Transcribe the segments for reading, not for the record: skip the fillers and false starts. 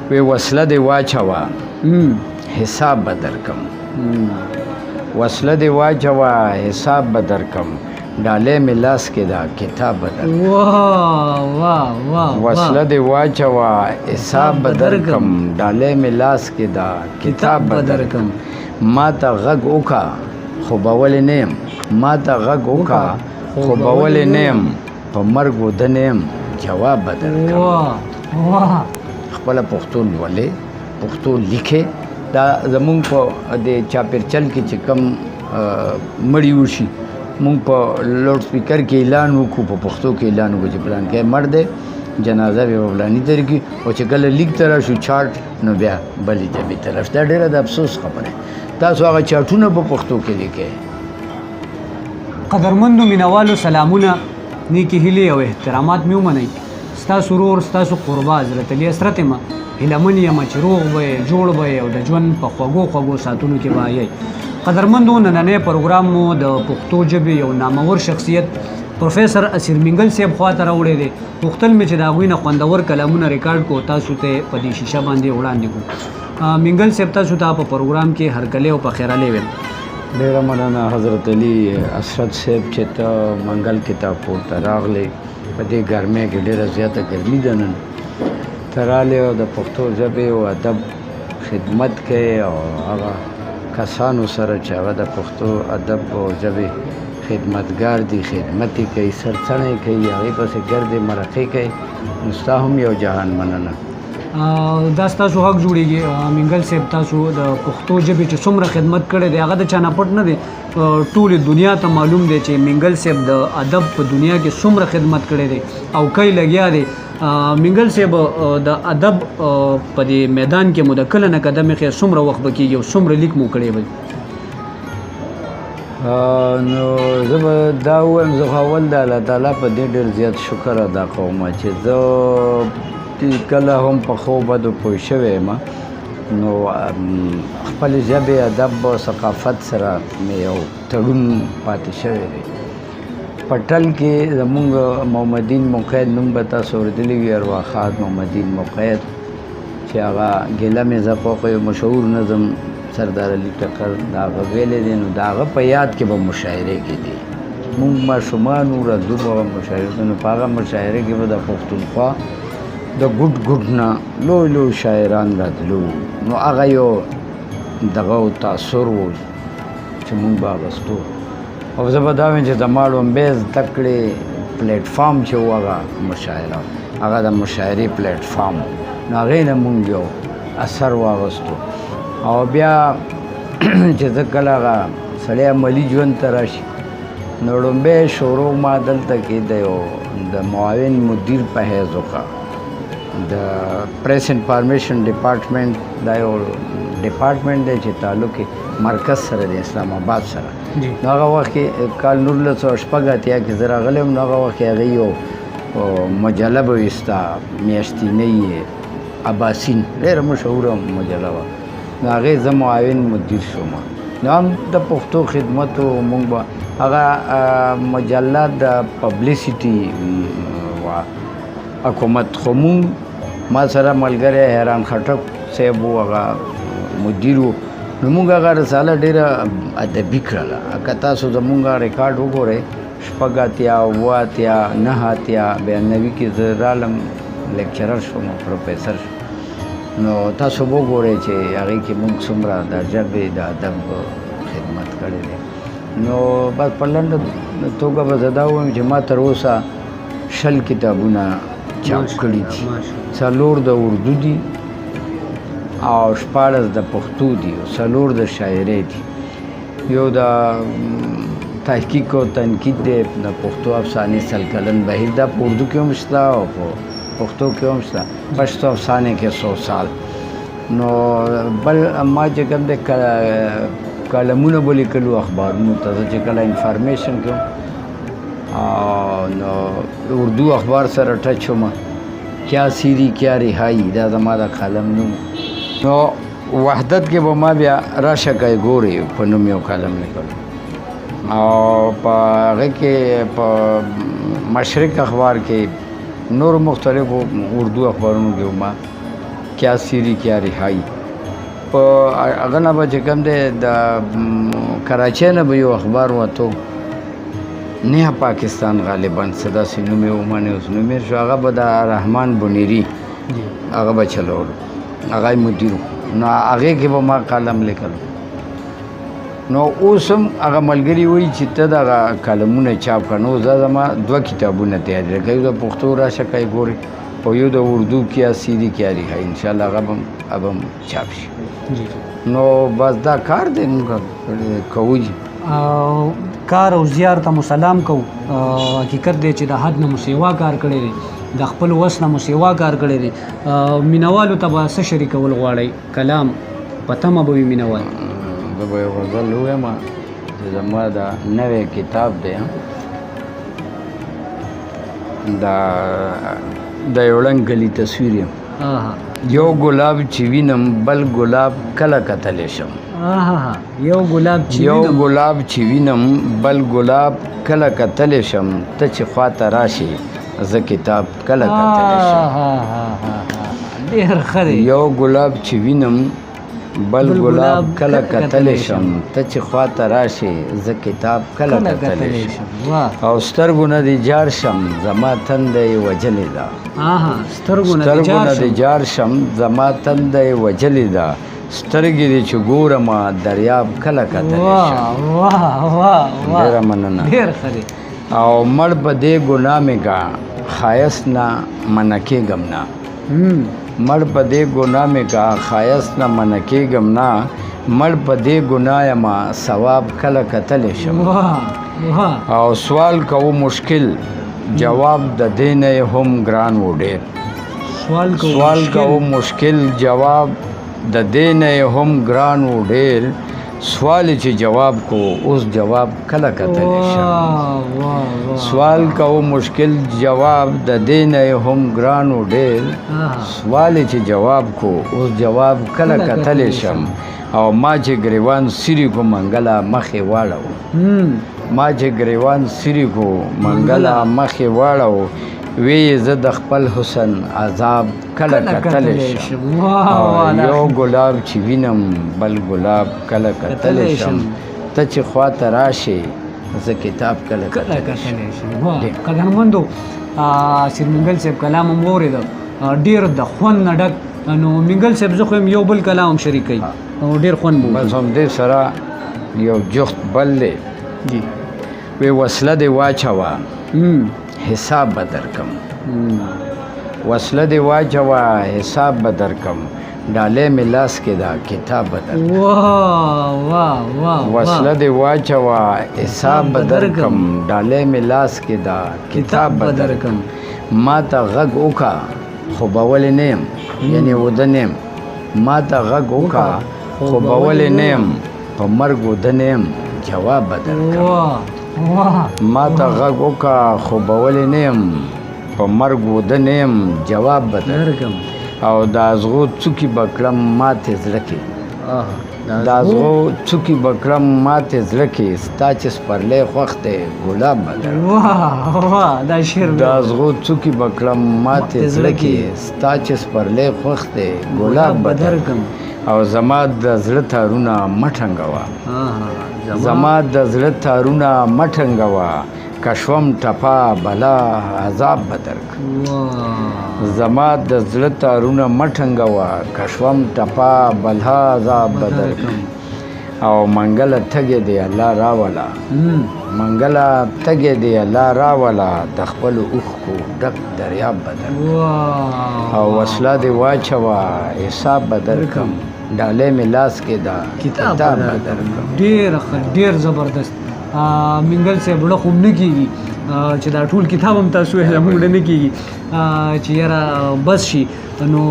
وی وسله دې واچوه حساب به درکم وسله دې واچوه حساب به درکم ډالۍ مې لاس کې ده کتاب به درکم وسله دې واچوه حساب به درکم ډالۍ مې لاس کې ده کتاب به درکم ما ته غږ وکړه خو به ولې نه یم ما ته غږ وکړه خو به ولې نه یم په مرګ وده نه یم جواب به درکم خپله پښتو لولې پښتو لیکې دا زمونږ په د چاپېرچل کې چې کوم مړي وشي مونږ په لوډ سپیکر کې اعلان وکړو په پښتو کې اعلان وکړو چې پلان کې مړ دی جنازه به په فلاني طریقې کې او چې کله لیک ته راشو چاټ نو بیا بلې ژبې ته راشو دا ډېره د افسوس خبره تاسو هغه چاټونه په پښتو کې لیکئ قدرمندو مینوالو سلامونه نیکی هیلې او احترامات مې ومنئ ستاسو ورور ستاسو قربا حضرت علي اسرت یم هیلهمن یم چې روغ به یې جوړ به یې او د ژوند په خوږو خوږو ساعتونو کې به یې قدرمندو نننی پروګرام مو د پښتو ژبې یو نامور شخصیت پروفیسر اسیر منګل صاحب خواته راوړی دی غوښتل مې چې د هغوی نه خوندور کلامونه ریکارډ کو تاسو ته په دې شیشه باندې وړاندې کړو منګل صاحب تاسو ته په پروګرام کې هرکلی او په خیرالی ویم ډېره مننه حضرت علي اسرت صاحب چې ته منګل کې تا پورته راغلی په دې ګرمۍ کې ډېره زیاته ګرمي ده نن ته راغلی او د پښتو ژبې او ادب خدمت کوې او هغه کسانو سره چې هغه د پښتو ادب او ژبې خدمتګار دي خدمت یې کوي سرڅڼې کوي هغې پسې ګردې مرقې کوي نو ستا هم یو جهان مننه دا ستاسو حق جوړیږي منګل صاحب تاسو د پښتو ژبې چې څومره خدمت کړی دی هغه د چا نه پټ نه دی ټولې دنیا ته معلوم دی چې منګل صاحب د ادب په دنیا کې څومره خدمت کړی دی او کوي لګیا دی منګل صاحب د ادب په دې میدان کې مو د کله نه قدم ایښی څومره وخت به کېږي او څومره لیک مو کړی وی نو زه به دا ووایم زه خو اول د الله تعالی په دې ډېر زیات شکر ادا کوم چې زه کله هم په ښو بدو پوه شوی یم نو خپلې ژبې ادب او ثقافت سره مې یو تړون پاتې شوی دی پټل کې زمونږ محمدین مقید نوم به تاسو اورېدلی وي ارواښاد محمدین مقید چې هغه ګیله مې زپوق یو مشهور نظم سردار علي ټکر د هغه ویلی دی نو د هغه په یاد کې به مشاعرې کېدې مونږ ماشومان وو راتلو به هغه مشاعرې ته نو په هغه مشاعرې کې به د پښتونخوا د ګوټ ګوټ نه لوی لوی شاعران راتلو نو هغه یو دغه تاثر و چې مونږ به اخیستو او زه به دا وایم چې زما لومبی زده کړې پلیټفارم چې و هغه مشاعره هغه د مشاعرې پلیټفارم نو هغې نه مونږ یو اثر واخیستو او بیا چې زه کله هغه سړی عملي ژوند ته راشي نو لومبی شروع ما دلته کې د یو د معاون مدیر په حیث وکړه د پریس انفارمیشن ډپارټمنټ دا یو ډپارټمنټ دی چې تعلق یې مرکز سره دی اسلام آباد سره نو هغه وخت کې کال 1980 کې زه راغلی وم نو هغه وخت کې هغې یو مجله به ویسته میاشتنۍ اباسین ډېره مشهوره مجله وه نو هغې زه معاون مدیر شوم نو هم د پښتو خدمتو مونږ به هغه مجله د پبلیسټي وه حکومت خو مونږ ما سره ملګری حیران خټک صاحب و هغه مدیر و نو مونږ هغه رساله ډېره ادبي کړله که تاسو زمونږ ریکارډ وګورئ شپږ اتیا اوه اتیا نهه اتیا 92 کې زه رالم لیکچرر شوم پروفیسر شوم نو تاسو وګورئ چې هغې کې مونږ څومره د ژبې د ادب خدمت کړی دی نو بس په لنډه توګه به زه دا ووایم چې ما تر اوسه 20 کتابونه چاپ کړي دي 4 د اردو دي او 14 د پښتو دي او 4 د شاعرۍ دي یو د تحقیق او تنقید دی د پښتو افسانې سلکلن بهیر دا په اردو کې هم شته او په پښتو کې هم شته پښتو افسانې کې 100 سال نو بل ما چې کوم د کالمونه به لیکلو اخبارونو ته چې کله انفارمیشن کوم نو اردو اخبار سره ټچ وم کیا سیری کیا رهایی دا زما د کالم نوم نو وحدت کې به ما بیا راشه کوي ګورې په نوم یو کالم لیکلو او په هغې کې په مشرق اخبار کې نور مختلفو اردو اخبارونو کې ما کیا سیری کیا رهایی په هغه نه به چې کوم دی د کراچۍ نه به یو اخبار وتو نه پاکستان غالبا څه داسې نوم یې ومنې اوس نوم یې شو هغه به د رحمان بنیري هغه به چلولو هغه یې مدیر و نو هغې کې به ما کالم لیکلو نو اوس هم هغه ملګري وایي چې ته دغه کالمونه چاپ کړه نو زه زما 2 کتابونه تیار کړي یو د پښتو راشه کوي ګورې او یو د اردو کیا سیری کیا رهایی انشاءالله هغه به هم چاپ شي نو بس دا کار دی موږ کوو کار او زیار ته مو سلام کوو حقیقت دی چې د حد نه مو سیوا کار کړی دی د خپل وس نه مو سیوا کار کړی دی مینوالو ته به څه شریکول غواړئ کلام په تمه به وي مینوال زه به یو غزل ووایم چې زما دا نوی کتاب دی د یو ړنګ ګلي تصویر یم یو ګلاب چې وینم بل ګلاب کله کتلی شم یو ګلاب چې وینم بل ګلاب کله کتلی شم ته چې خواته راشي زه کتاب کله کتلی شم ډېر ښه دی یو ګلاب چې وینم بل ګلاب کله کتلی شم ته چې خواته راشي زه کتاب کله کتلی شم او سترګو نه دې جار شم زما تنده یې وجلې ده سترګو نه دې جار شم زما تنده یې وجلې ده سترګې دې چې ګورمه دریاب کله کتلی شم ډېره مننه او مړ په دې ګناه مې کا ښایست نه منع کېږم نه مړ په دې ګناه مې کا ښایست نه منع کېږم نه مړ په دې ګناه یمه ثواب کله کتلی شم او سوال کوو مشکل جواب د دې نه یې هم ګران و ډېر سوال کوو مشکل جواب د دې نه یې هم ګران و ډېر سوال چې جواب کو اوس جواب کله کتلی شم سوال کوو مشکل جواب د دې نه یې هم ګران و ډېر سوال چې جواب کو اوس جواب کله کتلی شم او ما چې ګریوان سیری کو منګله مخې واړو ما چې ګریوان سیری کو منګله مخې واړو وی زه د خپل حسن عذاب کله کتلی شم یو ګلاب چې وینم بل ګلاب کله کتلی شم ته چې خواته راشې زه کتاب کله کتلی شم قدرمندو سیر منګل صاحب کلام هم واورېده ډېر د خوند نه ډک نو منګل صاحب زه خو یم یو بل کلام هم شریکوي او ډېر خوند به بس همدې سره یو جخت بل دی وی وسله دې واچوه حساب به درکم وسله دې واچوه حساب به درکم ډالۍ مې لاس کې ده کتاب به درکم وسله دې واچوه حساب به درکم ډالۍ مې لاس کې ده کتاب به درکم ما ته غږ وکړه خو به ولې نه یم یعنې وده نه یم ما ته غږ وکړه خو به ولې نه یم په مرګ وده نه یم جواب به درکم ما ته غږ وکړه خو به ولې نه یم په مرګ وده نه یم جواب به درکم او د ازغو څوکې به کړم ماتې زړه کې د ازغو څوکې به کړم ماتې زړه کې ستا چې سپرلی خوښ دی ګلاب به درکم د ازغو څوکې به کړم ماتې زړه کې ستا چې سپرلی خوښ دی ګلاب به درکم او زما د زړه تارونه مه ټنګوه زما د زړه تارونه مه ټنګوه که شوم ټپه بلا عذاب به درکم زما د زړه تارونه مه ټنګوه که شوم ټپه بلا عذاب به درکم او منګله تږې دی الله راوله منګله تږې دی الله راوله د خپلو اوښکو ډک دریاب به درکم او وسله دې واچوه حساب به درکم ډالۍ مې لاس کې ده کتاب به درکم ډېر زبردست منګل صاحب ړه خو نه کېږي چې دا ټول کتاب هم تاسو ویل موږ نه کېږي چې یاره بس شي نو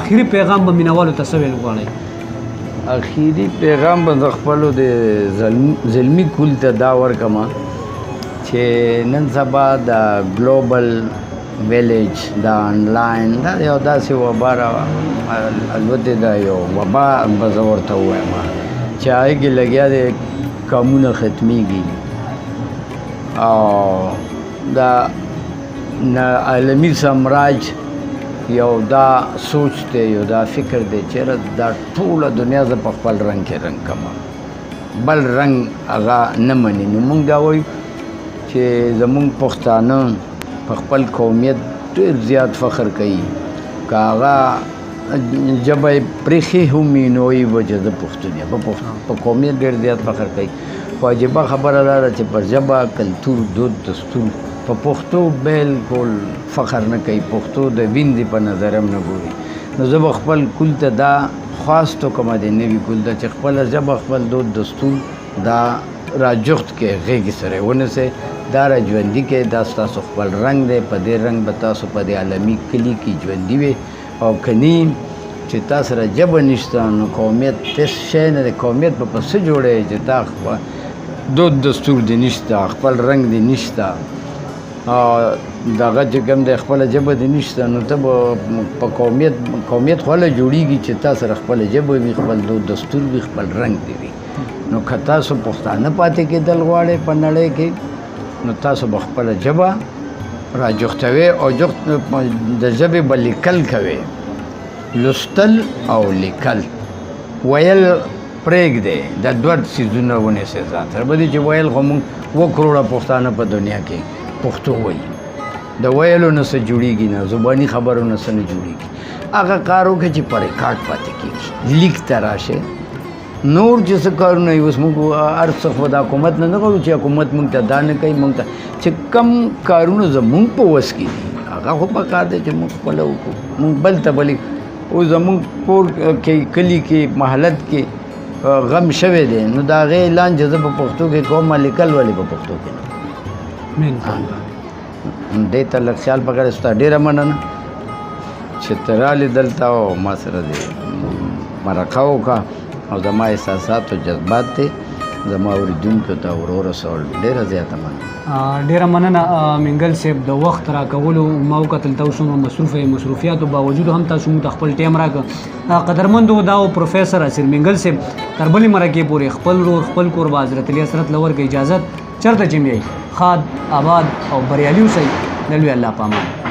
اخري پیغام به مینوالو ته څه ویل غواړئ اخیری پیغام به د خپلو د زلمی کول ته دا ورکما چې نن سبا د ګلوبل ویلیج دا آنلاین دا یو داسې وبا البته دا یو وبا به زه ورته ووایم چې هغې کې لګیا دی کامونه ختمیږي او دا عالمي سامراج یو دا سوچ دی یو دا فکر دی چېرې دا ټوله دنیا زه په خپل رنګ کې رنګ کړم بل رنګ هغه نه مني نو موږ دا وایو چې زموږ پښتانه په خپل قومیت ډېر زیات فخر کوي که هغه ژبه یې پرېښې هم وي نو وایي به چې زه پښتون یم په قومیت ډېر زیات فخر کوي خو عجیبه خبره دا ده چې پر ژبه کلتور دود دستور په پښتو بالکل فخر نه کوي پښتو د ویندې په نظر هم نه ګوري نو زه به خپل کل ته دا خواست وکړم د نوي کل ته چې خپله ژبه خپل دود دستور دا راجغت کې غېږې سره یې ونیسئ دا را ژوندي کې دا ستاسو خپل رنګ دی په دې رنګ به تاسو په دې عالمي کلي کې ژوندي وي او که نه چې تا سره ژبه نشته نو قومیت هېڅ شی نه دی قومیت به په څه جوړی چې تا دود دستور دې نشته خپل رنګ دې نشته دغه چې کوم دی خپله ژبه دې نشته نو ته به په قومیت خو هله جوړېږي چې تا سره خپله ژبه وي خپل دود دستور وي خپل رنګ دې وي نو که تاسو پښتانه پاتې کېدل غواړئ په نړۍ کې نو تاسو به خپله ژبه راجغتوئ او د ژبې به لیکل کوئ لوستل او لیکل ویل پرېږدئ دا دوه څیزونه ونیسئ ځان سره به دي چې ویل خو موږ 2 کروړه پښتانه په دنیا کې پښتو وایي د ویلو نه څه جوړېږي نه زباني خبرو نه څه نه جوړېږي هغه کار وکړئ چې په ریکارډ پاتې کېږي لیک ته راشئ نور چې څه کارونه وي اوس موږ هر څه خو د حکومت نه غواړو چې حکومت موږ ته دا نه کوي موږ ته چې کم کارونه زموږ په وس کې دي هغه خو پکار دی چې موږ خپله وکړو موږ بل ته بلې اوس زموږ کور کې کلي کې محلت کې غم شوی دی نو د هغې اعلان چې زه په پښتو کې کوم لیکل ولې په پښتو کې نه دې ته لږ خیال پکار دی ستا ډېره مننه چې ته رالې دلته او ما سره دې مرکه وکړه او زما احساسات او جذبات دی زما اوریدونکو ته ورسول ډېره زیاته مننه ډېره مننه منګل صاحب د وخت راکولو ما وکتل تاسو مصروفیاتو باوجود هم تاسو موږ ته خپل ټایم راکړ قدرمندو دا پروفیسر اسیر منګل صاحب تر بلې مرکې پورې خپل رور خپل کوربه حضرت علی حضرت لور کې اجازت چرته چې مې ښاد آباد او بریالي اوسئ د لوی الله په امان